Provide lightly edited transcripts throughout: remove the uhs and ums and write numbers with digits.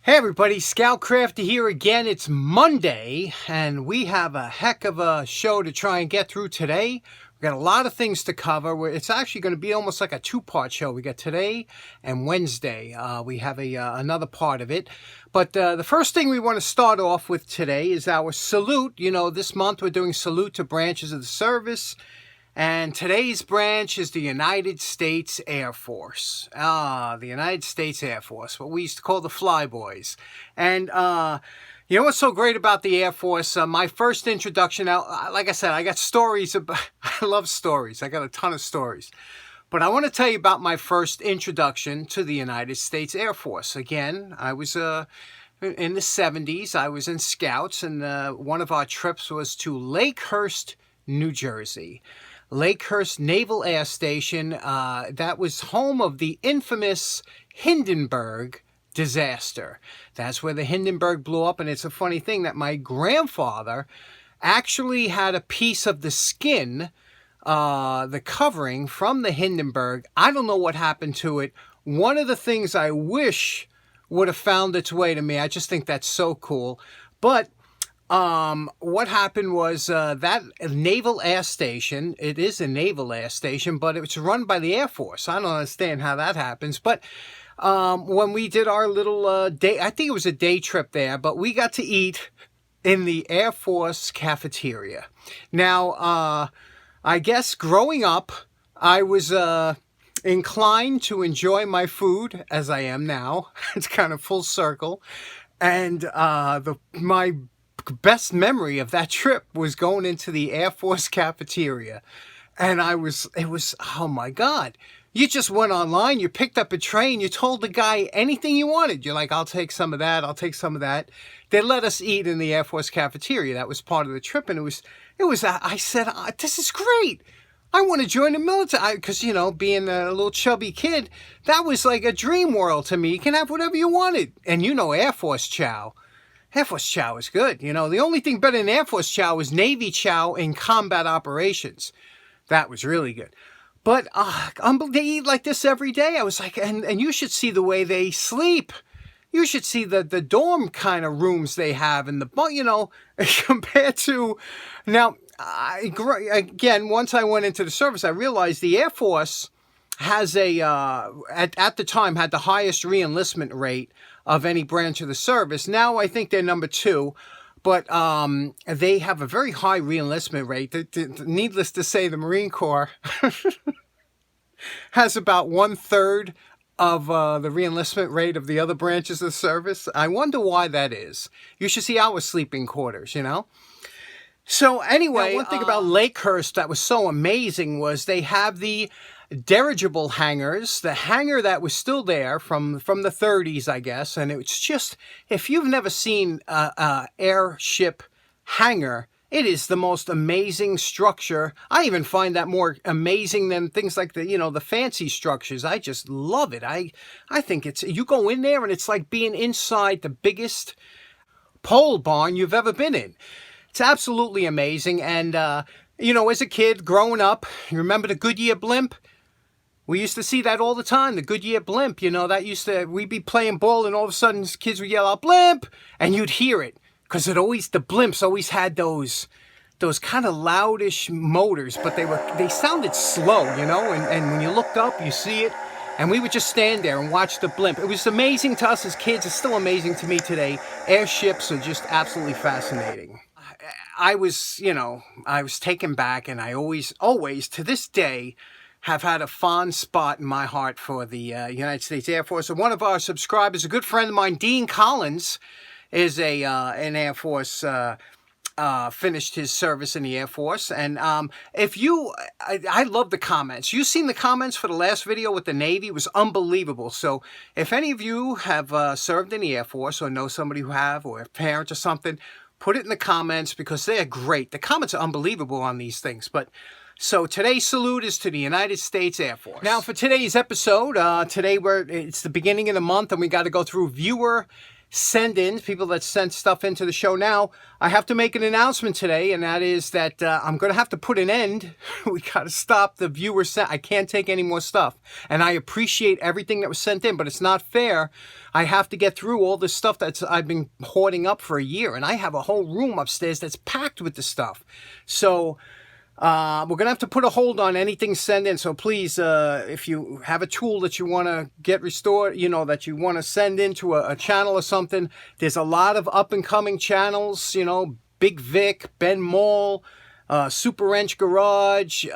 Hey everybody, Scoutcrafter here again. It's Monday, and we have a heck of a show to try and get through today. We've got a lot of things to cover. It's actually going to be almost like a two-part show. We got today and Wednesday. We have another part of it. But the first thing we want to start off with today is our salute. You know, this month we're doing salute to branches of the service. And today's branch is the United States Air Force. The United States Air Force, what we used to call the Flyboys. And you know what's so great about the Air Force? My first introduction, now, like I said, I got stories about, I love stories. I got a ton of stories. But I want to tell you about my first introduction to the United States Air Force. Again, I was in the 70s. I was in Scouts, and one of our trips was to Lakehurst, New Jersey. Lakehurst Naval Air Station, that was home of the infamous Hindenburg disaster. That's where the Hindenburg blew up, and it's a funny thing that my grandfather actually had a piece of the skin, the covering from the Hindenburg. I don't know what happened to it. One of the things I wish would have found its way to me. I just think that's so cool. But what happened was that Naval Air Station, it is a Naval Air Station, but it's run by the Air Force. I don't understand how that happens. But when we did our little day, I think it was a day trip there, but we got to eat in the Air Force cafeteria. Now, I guess growing up, I was inclined to enjoy my food as I am now. It's kind of full circle. And my best memory of that trip was going into the Air Force cafeteria. And it was, oh my God. You just went online, you picked up a tray, and you told the guy anything you wanted. You're like, I'll take some of that, I'll take some of that. They let us eat in the Air Force cafeteria. That was part of the trip. And I said, this is great. I want to join the military. Because, you know, being a little chubby kid, that was like a dream world to me. You can have whatever you wanted. And you know, Air Force chow. Air Force chow is good. You know, the only thing better than Air Force chow is Navy chow in combat operations. That was really good. But they eat like this every day. I was like, and you should see the way they sleep. You should see the dorm kind of rooms they have and you know, compared to now. Again, once I went into the service, I realized the Air Force has at the time had the highest re-enlistment rate of any branch of the service. Now I think they're number 2, but they have a very high re-enlistment rate. Needless to say, the Marine Corps has about 1/3 of the re-enlistment rate of the other branches of the service. I wonder why that is. You should see our sleeping quarters, you know? So anyway, one thing about Lakehurst that was so amazing was they have the dirigible hangars, the hangar that was still there from the 30s, I guess. And it's just, if you've never seen a airship hangar, it is the most amazing structure. I even find that more amazing than things like the fancy structures. I just love it. I think you go in there and it's like being inside the biggest pole barn you've ever been in. It's absolutely amazing. And, you know, as a kid growing up, you remember the Goodyear blimp? We used to see that all the time, the Goodyear blimp. You know, we'd be playing ball and all of a sudden kids would yell out, blimp! And you'd hear it. Because the blimps always had those kind of loudish motors, but they sounded slow, you know? And when you looked up, you see it. And we would just stand there and watch the blimp. It was amazing to us as kids. It's still amazing to me today. Airships are just absolutely fascinating. I was taken back, and I always, to this day, have had a fond spot in my heart for the United States Air Force. And one of our subscribers, a good friend of mine, Dean Collins, is an Air Force, finished his service in the Air Force. And I love the comments. You've seen the comments for the last video with the Navy. It was unbelievable. So if any of you have served in the Air Force or know somebody who have, or a parent or something, put it in the comments because they're great. The comments are unbelievable on these things. So today's salute is to the United States Air Force. Now for today's episode, it's the beginning of the month and we got to go through viewer send-ins, people that sent stuff into the show. Now, I have to make an announcement today, and that is that I'm going to have to put an end. We got to stop the viewer sent. I can't take any more stuff. And I appreciate everything that was sent in, but it's not fair. I have to get through all this stuff I've been hoarding up for a year, and I have a whole room upstairs that's packed with the stuff. So we're going to have to put a hold on anything sent in. So please, if you have a tool that you want to get restored, that you want to send into a channel or something, there's a lot of up-and-coming channels, Big Vic, Ben Mall, Super Wrench Garage,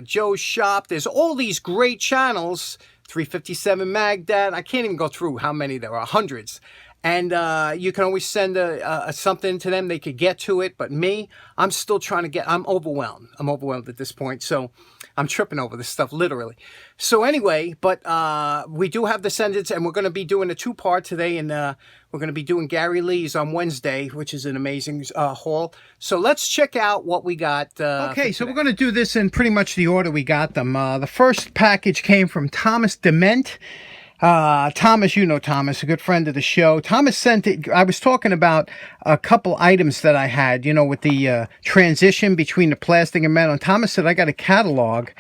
Joe's Shop. There's all these great channels, 357 Magdat. I can't even go through how many there are, hundreds. And you can always send something to them. They could get to it. But me, I'm still trying to I'm overwhelmed. I'm overwhelmed at this point. So I'm tripping over this stuff, literally. So anyway, but we do have the send-ins, and we're going to be doing a 2-part today. And we're going to be doing Gary Lee's on Wednesday, which is an amazing haul. So let's check out what we got. Okay, so we're going to do this in pretty much the order we got them. The first package came from Thomas Dement. Thomas, Thomas, a good friend of the show. Thomas sent it. I was talking about a couple items that I had, with the transition between the plastic and metal. And Thomas said, I got a catalog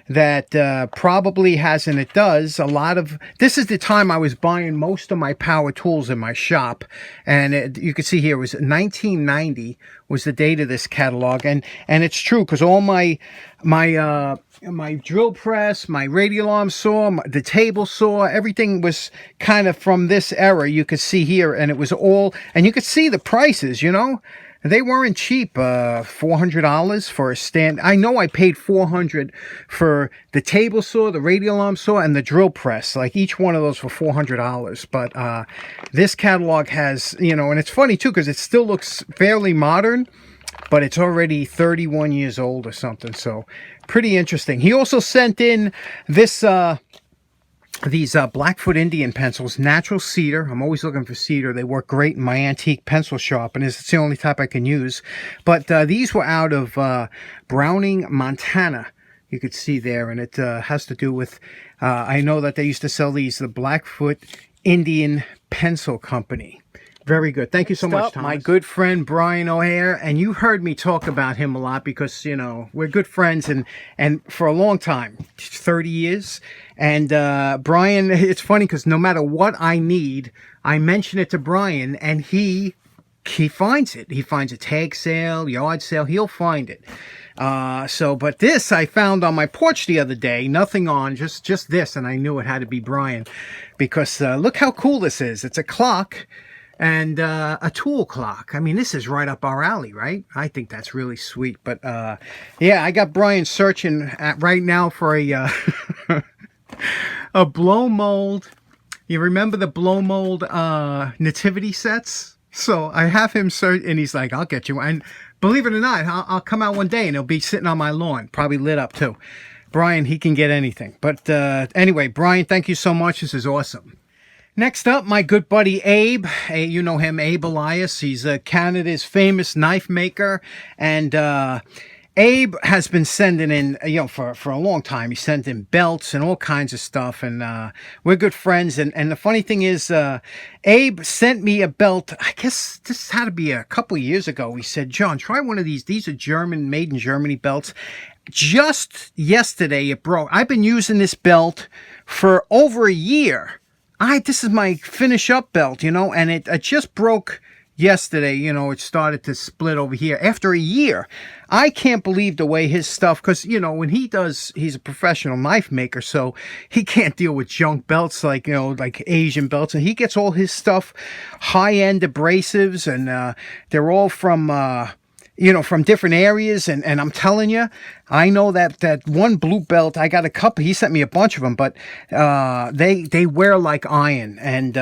that probably has, and it does, a lot of, this is the time I was buying most of my power tools in my shop. And you can see here, it was 1990 was the date of this catalog. And it's true, because all my drill press, my radial arm saw, the table saw, everything was kind of from this era. You could see here, and it was all, and you could see the prices, they weren't cheap. $400 for a stand. I know I paid $400 for the table saw, the radial arm saw, and the drill press. Like each one of those for $400. But this catalog has, and it's funny too, because it still looks fairly modern, but it's already 31 years old or something. So pretty interesting. He also sent in this these Blackfoot Indian pencils, natural cedar. I'm always looking for cedar. They work great in my antique pencil shop, and it's the only type I can use. But these were out of Browning, Montana. You could see there, and it has to do with, I know that they used to sell these, the Blackfoot Indian Pencil Company. Very good. Thank you so much, Thomas. My good friend, Brian O'Hare, and you heard me talk about him a lot because, we're good friends and for a long time, 30 years. And Brian, it's funny because no matter what I need, I mention it to Brian, and he finds it. He finds a tag sale, yard sale, he'll find it. But this I found on my porch the other day, nothing on, just this, and I knew it had to be Brian because look how cool this is. It's a clock. And a tool clock. I mean, this is right up our alley, right? I think that's really sweet. But yeah, I got Brian searching right now for a a blow mold. You remember the blow mold nativity sets? So I have him search, and he's like, "I'll get you one." And believe it or not, I'll come out one day, and it'll be sitting on my lawn, probably lit up too. Brian, he can get anything. But anyway, Brian, thank you so much. This is awesome. Next up, my good buddy Abe. You know him, Abe Elias. He's Canada's famous knife maker. And Abe has been sending in, for a long time. He sent in belts and all kinds of stuff. And we're good friends. And the funny thing is, Abe sent me a belt. I guess this had to be a couple of years ago. He said, John, try one of these. These are made in Germany belts. Just yesterday, it broke. I've been using this belt for over a year. This is my finish up belt, and it just broke yesterday. It started to split over here after a year. I can't believe the way his stuff, because, when he's a professional knife maker, so he can't deal with junk belts like Asian belts, and he gets all his stuff high-end abrasives, and they're all from from different areas. And I'm telling you, I know that one blue belt, I got a couple, he sent me a bunch of them, but they wear like iron. And,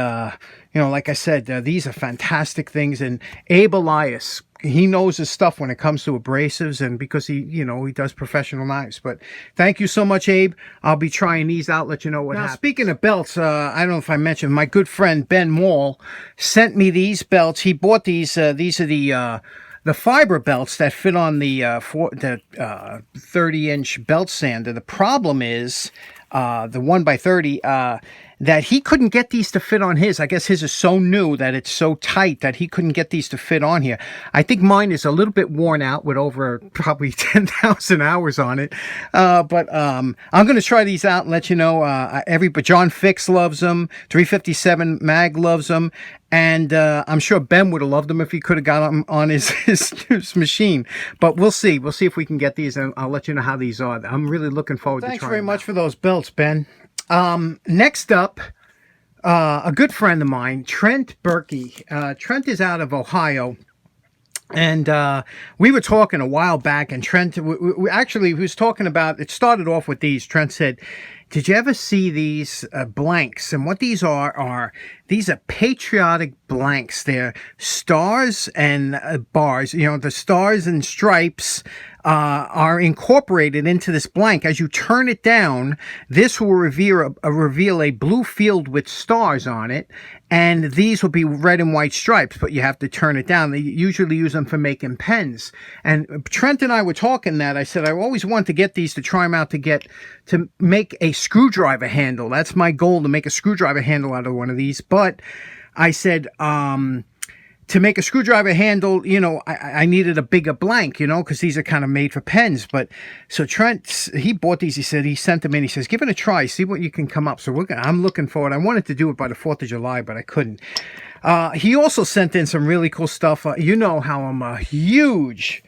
like I said, these are fantastic things. And Abe Elias, he knows his stuff when it comes to abrasives, and because he does professional knives. But thank you so much, Abe. I'll be trying these out, let you know what happens. Speaking of belts, I don't know if I mentioned, my good friend Ben Mall sent me these belts. He bought these. These are the fiber belts that fit on the 30-inch belt sander. The problem is the 1x30. that he couldn't get these to fit on his. I guess his is so new that it's so tight that he couldn't get these to fit on here. I think mine is a little bit worn out with over probably 10,000 hours on it. But I'm going to try these out and let you know. But John Fix loves them. 357 Mag loves them. And I'm sure Ben would have loved them if he could have got them on his machine. But we'll see. We'll see if we can get these, and I'll let you know how these are. I'm really looking forward to trying them. Thanks very much for those belts, Ben. Next up, a good friend of mine, Trent Berkey. Trent is out of Ohio. And we were talking a while back, and Trent, we actually was talking about, it started off with these. Trent said, did you ever see these blanks? And what these are these are patriotic blanks. They're stars and bars. You know, the stars and stripes are incorporated into this blank. As you turn it down, this will reveal a blue field with stars on it, and these will be red and white stripes, but you have to turn it down. They usually use them for making pens. And Trent and I were talking that. I said, I always want to get these to try them out to make a screwdriver handle. That's my goal, to make a screwdriver handle out of one of these. But I said, to make a screwdriver handle, you know, I needed a bigger blank, you know, because these are kind of made for pens. But so Trent, he bought these. He said he sent them in. He says, give it a try, see what you can come up. So I'm looking forward. I wanted to do it by the 4th of July, but I couldn't. He also sent in some really cool stuff. You know how I'm a huge,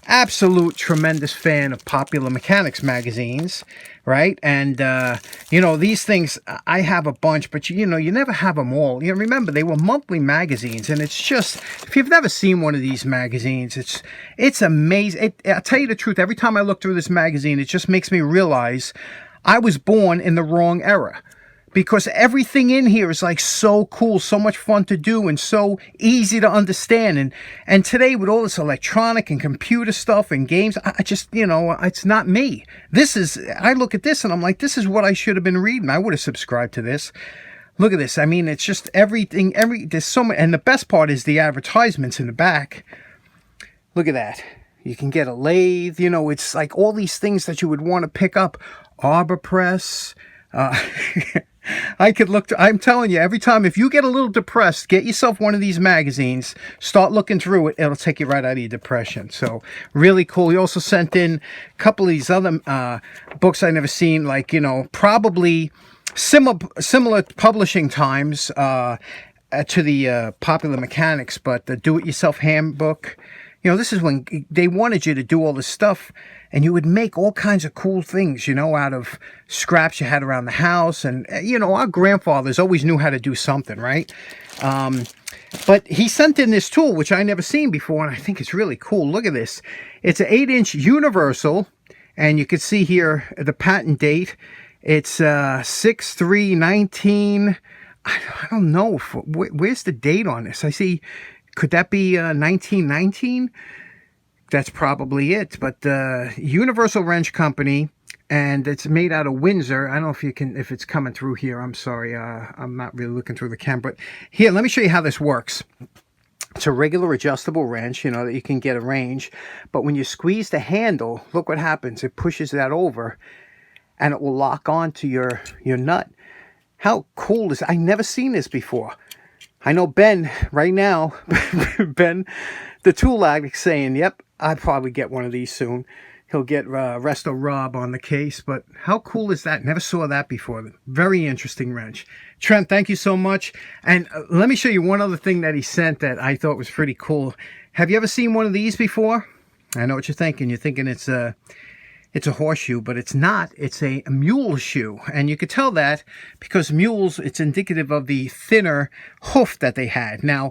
absolute, tremendous fan of Popular Mechanics magazines, right? And, you know, these things, I have a bunch, but, you know, you never have them all. You know, remember, they were monthly magazines, and it's just, if you've never seen one of these magazines, it's amazing. I'll tell you the truth, every time I look through this magazine, it just makes me realize I was born in the wrong era. Because everything in here is like so cool, so much fun to do, and so easy to understand. And today with all this electronic and computer stuff and games, I just, you know, it's not me. I look at this and I'm like, this is what I should have been reading. I would have subscribed to this. Look at this. I mean, it's just everything, there's so much. And the best part is the advertisements in the back. Look at that. You can get a lathe, you know, it's like all these things that you would want to pick up. Arbor Press, I'm telling you, every time, if you get a little depressed, get yourself one of these magazines, start looking through it, it'll take you right out of your depression. So, really cool. He also sent in a couple of these other books I never seen, like, you know, probably similar publishing times to the Popular Mechanics, but the Do-It-Yourself Handbook. You know, this is when they wanted you to do all this stuff, and you would make all kinds of cool things, you know, out of scraps you had around the house. And, you know, our grandfathers always knew how to do something, right? But he sent in this tool, which I never seen before, and I think it's really cool. Look at this. It's an 8-inch universal, and you can see here the patent date. It's 6/3/19. I don't know. Where's the date on this? I see... Could that be 1919? That's probably it. But Universal Wrench Company, and it's made out of Windsor. I don't know if it's coming through here. I'm sorry. I'm not really looking through the camera. But here, let me show you how this works. It's a regular adjustable wrench, you know, that you can get a range. But when you squeeze the handle, look what happens. It pushes that over, and it will lock onto your nut. How cool is that? I never seen this before. I know Ben, right now, Ben, the tool addict, saying, yep, I'd probably get one of these soon. He'll get Resto Rob on the case, but how cool is that? Never saw that before. Very interesting wrench. Trent, thank you so much. And let me show you one other thing that he sent that I thought was pretty cool. Have you ever seen one of these before? I know what you're thinking. You're thinking it's a horseshoe, but it's not. It's a mule shoe. And you could tell that because mules, it's indicative of the thinner hoof that they had. Now,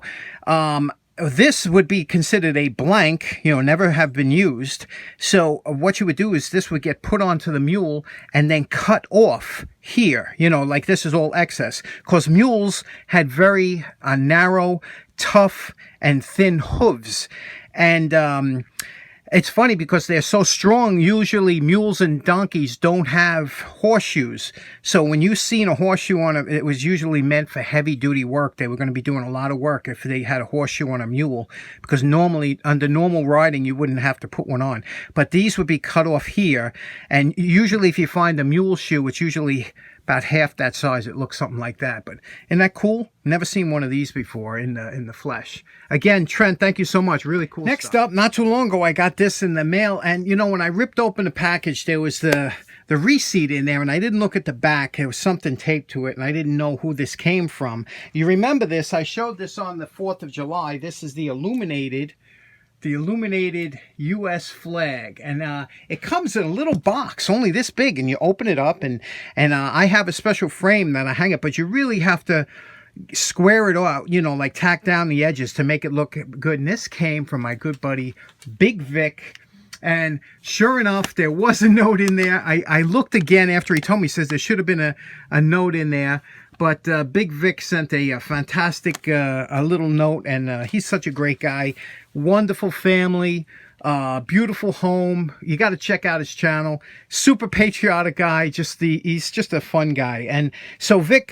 this would be considered a blank, you know, never have been used. So what you would do is this would get put onto the mule and then cut off here, you know, like this is all excess. Because mules had very narrow, tough, and thin hooves. And it's funny because they're so strong. Usually mules and donkeys don't have horseshoes. So when you seen a horseshoe on it was usually meant for heavy duty work. They were going to be doing a lot of work if they had a horseshoe on a mule, because normally under normal riding you wouldn't have to put one on. But these would be cut off here. And usually if you find a mule shoe, it's usually about half that size. It looks something like that. But isn't that cool? Never seen one of these before in the flesh. Again, Trent, thank you so much. Really cool Next stuff. Up, not too long ago, I got this in the mail. And, you know, when I ripped open the package, there was the receipt in there, and I didn't look at the back. There was something taped to it, and I didn't know who this came from. You remember this? I showed this on the 4th of July. This is the illuminated U.S. flag, and it comes in a little box, only this big, and you open it up, and I have a special frame that I hang it, but you really have to square it out, you know, like tack down the edges to make it look good. And this came from my good buddy Big Vic. And sure enough, there was a note in there. I looked again after he told me. He says there should have been a note in there. But Big Vic sent a fantastic a little note. And he's such a great guy. Wonderful family. Beautiful home. You got to check out his channel. Super patriotic guy. He's just a fun guy. And so Vic,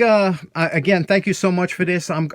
again, thank you so much for this. I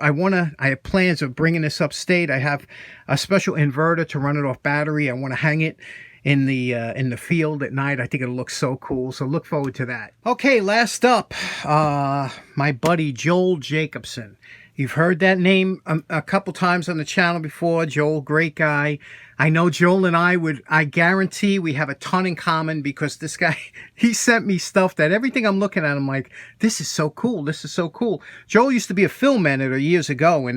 have plans of bringing this upstate. I have a special inverter to run it off battery. I want to hang it in the field at night. I think it'll look so cool. So look forward to that. Okay, last up, my buddy Joel Jacobson. You've heard that name a couple times on the channel before. Joel, great guy. I know Joel and I guarantee we have a ton in common, because this guy, he sent me stuff that everything I'm looking at, I'm like, this is so cool. This is so cool. Joel used to be a film editor years ago,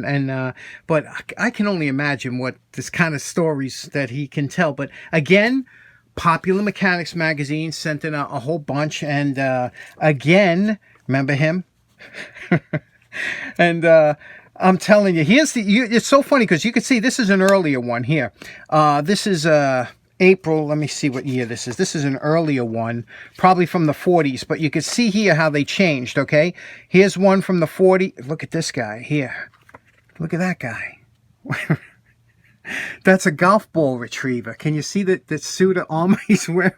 but I can only imagine what this kind of stories that he can tell. But again, Popular Mechanics magazine sent in a whole bunch. And again, remember him? And I'm telling you, it's so funny because you can see this is an earlier one here. This is April. Let me see what year this is. This is an earlier one, probably from the 40s. But you can see here how they changed, okay? Here's one from the 40s. Look at this guy here. Look at that guy. That's a golf ball retriever. Can you see that suit of armor he's wearing?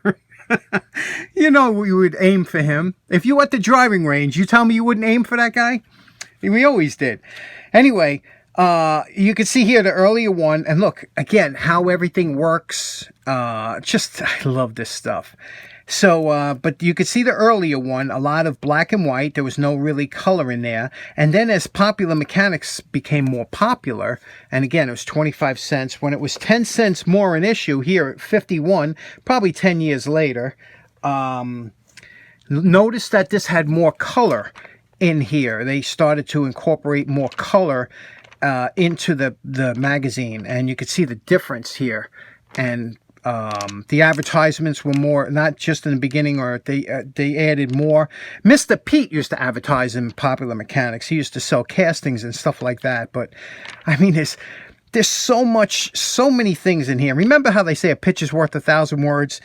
You know we would aim for him. If you were at the driving range, you tell me you wouldn't aim for that guy? We always did. Anyway, you can see here the earlier one. And look, again, how everything works. I love this stuff. So, but you could see the earlier one, a lot of black and white. There was no really color in there. And then as Popular Mechanics became more popular, and again, it was 25 cents. When it was 10 cents more an issue here at 51, probably 10 years later, notice that this had more color in here. They started to incorporate more color into the magazine, and you could see the difference here. And the advertisements were more, not just in the beginning, or they added more. Mr. Pete used to advertise in Popular Mechanics. He used to sell castings and stuff like that. But I mean, there's so many things in here. Remember how they say a picture's worth 1,000 words?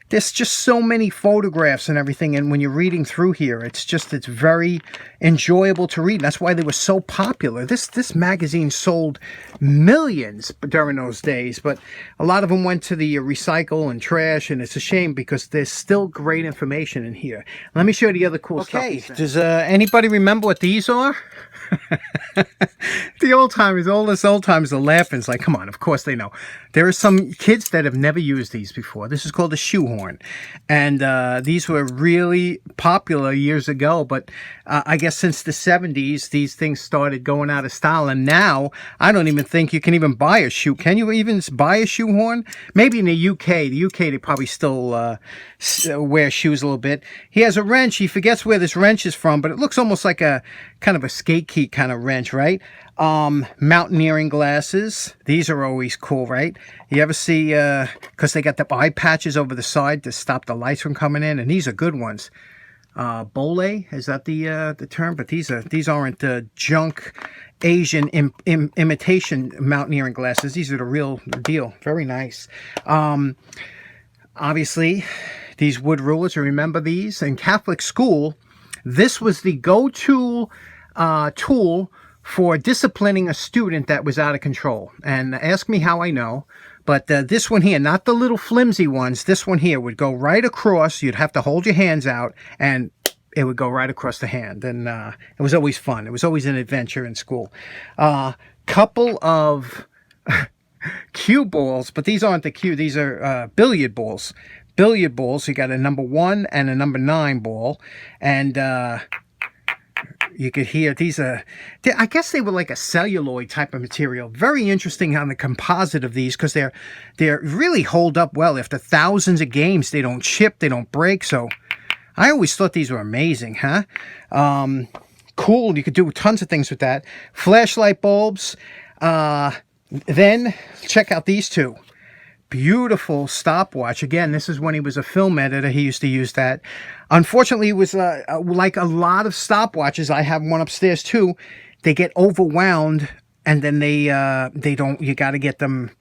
There's just so many photographs and everything, and when you're reading through here, it's very enjoyable to read. That's why they were so popular. This magazine sold millions during those days, but a lot of them went to the recycle and trash, and it's a shame because there's still great information in here. Let me show you the other cool stuff. Okay, does anybody remember what these are? The old timers are laughing. It's like, come on, of course they know. There are some kids that have never used these before. This is called a shoehorn. And these were really popular years ago. But I guess since the 70s, these things started going out of style. And now, I don't even think you can even buy a shoe. Can you even buy a shoehorn? Maybe in the UK. The UK, they probably still wear shoes a little bit. He has a wrench. He forgets where this wrench is from, but it looks almost like a kind of a skate key kind of wrench, right? Mountaineering glasses. These are always cool, right? You ever see, because they got the eye patches over the side to stop the lights from coming in, and these are good ones. Bole, is that the term? But these aren't junk Asian imitation mountaineering glasses. These are the real deal. Very nice. Obviously, these wood rulers. Remember these? In Catholic school, this was the go-to tool for disciplining a student that was out of control. And ask me how I know. But this one here, not the little flimsy ones, this one here would go right across. You'd have to hold your hands out, and it would go right across the hand. And it was always fun. It was always an adventure in school. Couple of cue balls, but these aren't the cue. These are billiard balls. billiard balls. You got a number 1 and a number 9 ball. And you could hear these I guess they were like a celluloid type of material. Very interesting on the composite of these, because they're really hold up well. After thousands of games, they don't chip, they don't break. So I always thought these were amazing, huh? Cool. You could do tons of things with that. Flashlight bulbs. Then check out these two. Beautiful stopwatch. Again, this is when he was a film editor. He used to use that. Unfortunately, it was like a lot of stopwatches. I have one upstairs too. They get overwound, and then they don't. You got to get them.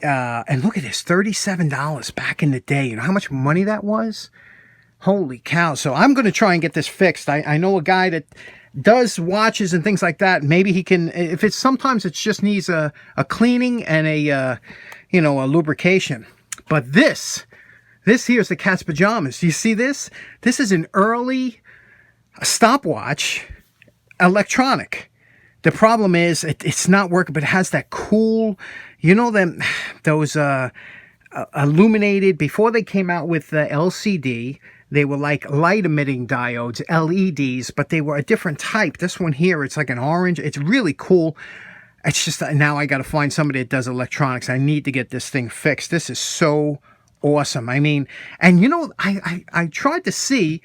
And look at this, $37 back in the day. You know how much money that was? Holy cow! So I'm going to try and get this fixed. I know a guy that does watches and things like that. Maybe he can. If it's sometimes it just needs a cleaning and a a lubrication. But this here is the cat's pajamas. Do you see this? This is an early stopwatch, electronic. The problem is it's not working, but it has that cool, those illuminated, before they came out with the LCD, they were like light emitting diodes, LEDs, but they were a different type. This one here, it's like an orange. It's really cool. It's just now I got to find somebody that does electronics. I need to get this thing fixed. This is so awesome. I mean, and I tried to see,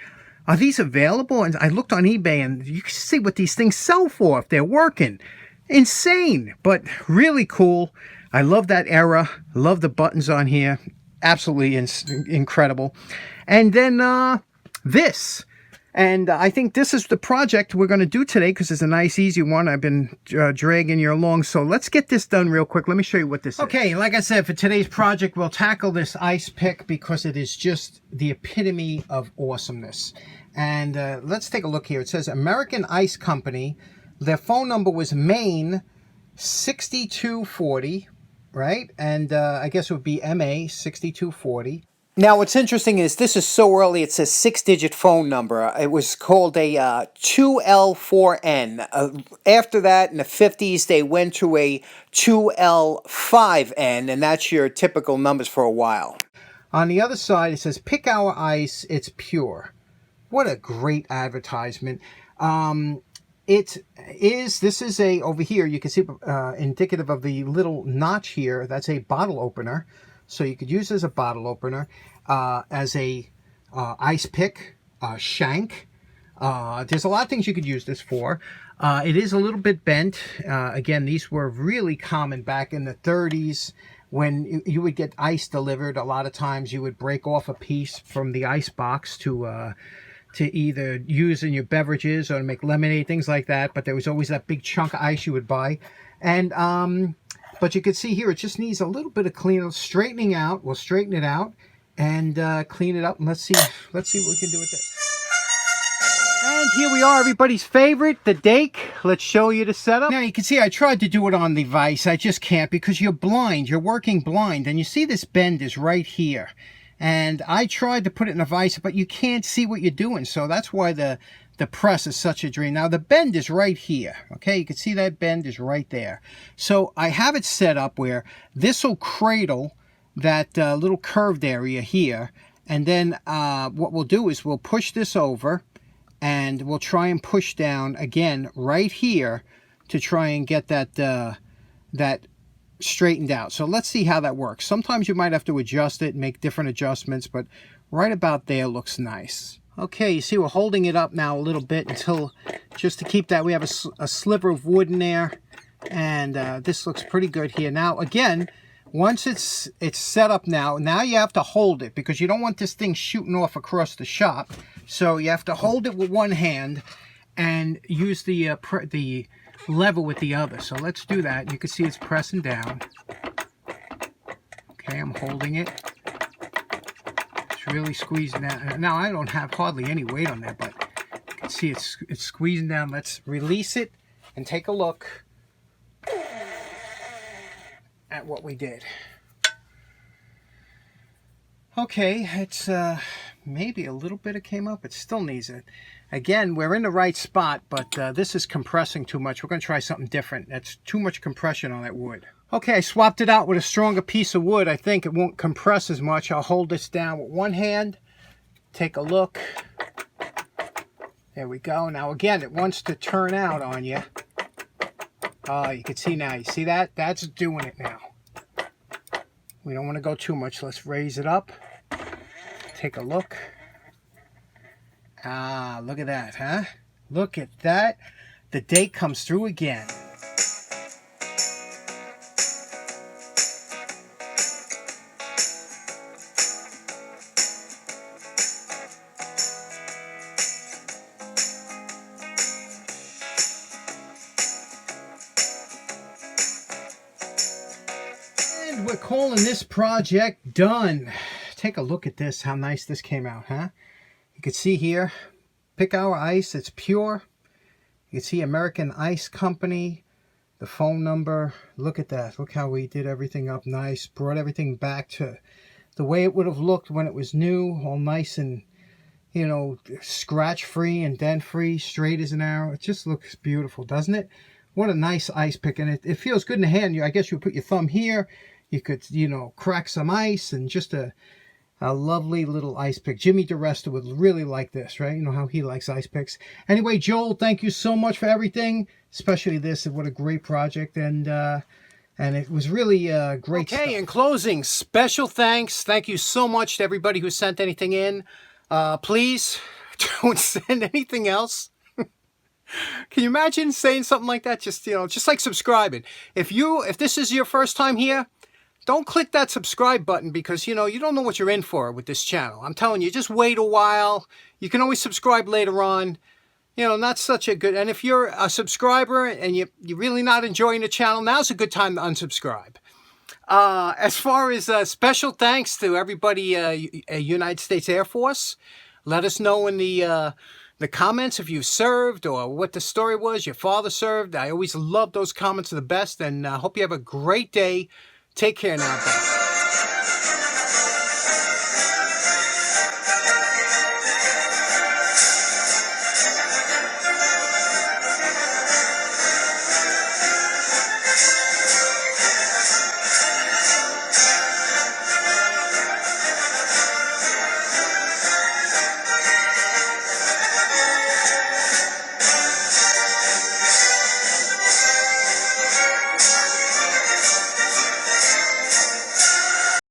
are these available? And I looked on eBay, and you can see what these things sell for if they're working. Insane, but really cool. I love that era. Love the buttons on here. Absolutely incredible. And then this. And I think this is the project we're going to do today, because it's a nice, easy one. I've been dragging you along. So let's get this done real quick. Let me show you what this is. Okay, like I said, for today's project, we'll tackle this ice pick because it is just the epitome of awesomeness. And let's take a look here. It says American Ice Company. Their phone number was Maine 6240, right? And I guess it would be MA 6240. Now, what's interesting is this is so early, it's a 6-digit phone number. It was called a 2L4N. After that, in the 50s, they went to a 2L5N, and that's your typical numbers for a while. On the other side, it says, pick our ice, it's pure. What a great advertisement. This is over here, you can see indicative of the little notch here. That's a bottle opener. So you could use it as a bottle opener, as a ice pick, shank. There's a lot of things you could use this for. It is a little bit bent. Again, these were really common back in the 30s when you would get ice delivered. A lot of times you would break off a piece from the ice box to either use in your beverages or to make lemonade, things like that. But there was always that big chunk of ice you would buy. And but you can see here, it just needs a little bit of cleaning, straightening out. We'll straighten it out and clean it up. And let's see what we can do with this. And here we are, everybody's favorite, the Dake. Let's show you the setup. Now you can see I tried to do it on the vise. I just can't because you're blind. You're working blind. And you see this bend is right here. And I tried to put it in a vise, but you can't see what you're doing. So that's why the press is such a dream. Now the bend is right here. Okay, you can see that bend is right there. So I have it set up where this will cradle that little curved area here. And then what we'll do is we'll push this over and we'll try and push down again right here to try and get that straightened out. So let's see how that works. Sometimes you might have to adjust it and make different adjustments, but right about there looks nice. Okay, you see we're holding it up now a little bit until, just to keep that, we have a sliver of wood in there, and this looks pretty good here. Now again, once it's set up now you have to hold it because you don't want this thing shooting off across the shop. So you have to hold it with one hand and use the lever with the other. So let's do that. You can see it's pressing down. Okay, I'm holding it. It's really squeezing down. Now I don't have hardly any weight on there, but you can see it's squeezing down. Let's release it and take a look at what we did. Okay, it's maybe a little bit it came up. It still needs it. Again, we're in the right spot, but this is compressing too much. We're going to try something different. That's too much compression on that wood. Okay, I swapped it out with a stronger piece of wood. I think it won't compress as much. I'll hold this down with one hand. Take a look. There we go. Now again, it wants to turn out on you. Oh, you can see now. You see that? That's doing it now. We don't want to go too much. Let's raise it up. Take a look. Ah, look at that, huh? Look at that. The date comes through again. And we're calling this project done. Take a look at this, how nice this came out, huh? You can see here, Pick Our Ice, it's pure. You can see American Ice Company, the phone number. Look at that. Look how we did everything up nice. Brought everything back to the way it would have looked when it was new. All nice and, you know, scratch-free and dent-free, straight as an arrow. It just looks beautiful, doesn't it? What a nice ice pick. And it feels good in the hand. I guess you put your thumb here. You could, you know, crack some ice and just a lovely little ice pick. Jimmy DiResta would really like this, right? You know how he likes ice picks. Anyway, Joel, thank you so much for everything, especially this. What a great project, and it was really great stuff. Okay, in closing, special thanks. Thank you so much to everybody who sent anything in. Please don't send anything else. Can you imagine saying something like that? Just, you know, just like subscribing. If this is your first time here, don't click that subscribe button because, you know, you don't know what you're in for with this channel. I'm telling you, just wait a while. You can always subscribe later on. You know, not such a good... And if you're a subscriber and you're really not enjoying the channel, now's a good time to unsubscribe. As far as special thanks to everybody, United States Air Force. Let us know in the comments if you served or what the story was, your father served. I always love those comments, are the best. And hope you have a great day. Take care now, guys.